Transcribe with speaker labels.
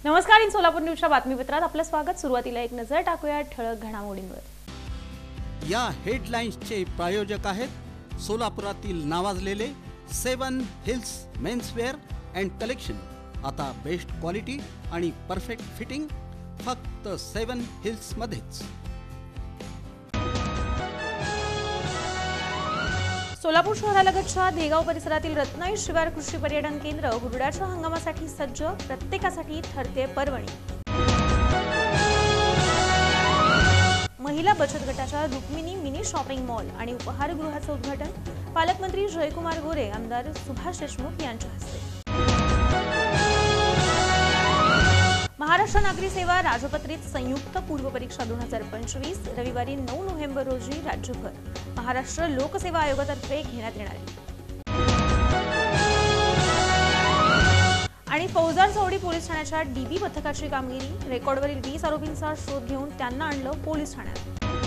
Speaker 1: नमस्कार, इन सोलापूर न्यूजच्या बातमीपत्रात आपलं स्वागत। सुरुवातीला एक नजर टाकूया ठळक घडामोडींवर।
Speaker 2: या हेडलाईन्सचे प्रायोजक आहेत सोलापुरातील नावाजलेले 7 हिल्स मेन्सवेअर अँड कलेक्शन। आता बेस्ट क्वालिटी आणि परफेक्ट फिटिंग फक्त 7 हिल्स मध्येच।
Speaker 1: सोलापूर शहरालगतच्या देगाव परिसरातील रत्नाई शिवार कृषी पर्यटन केंद्र हुरड्याच्या हंगामासाठी सज्ज, प्रत्येकासाठी ठरते पर्वणी। महिला बचत गटाच्या रुक्मिणी मिनी शॉपिंग मॉल आणि उपहारगृहाचे उद्घाटन पालकमंत्री जयकुमार गोरे, आमदार सुभाष देशमुख यांच्या हस्ते। महाराष्ट्र नागरी सेवा राजपत्रित संयुक्त पूर्व परीक्षा 2025 रविवारी 9 नोव्हेंबर रोजी राज्यभर महाराष्ट्र लोकसेवा आयोगातर्फे घेण्यात येणार आहे। आणि फौजदार चौडी पोलीस ठाण्याच्या डीबी पथकाची कामगिरी, रेकॉर्डवरील 20 आरोपींचा शोध घेऊन त्यांना आणलं पोलीस ठाण्यात।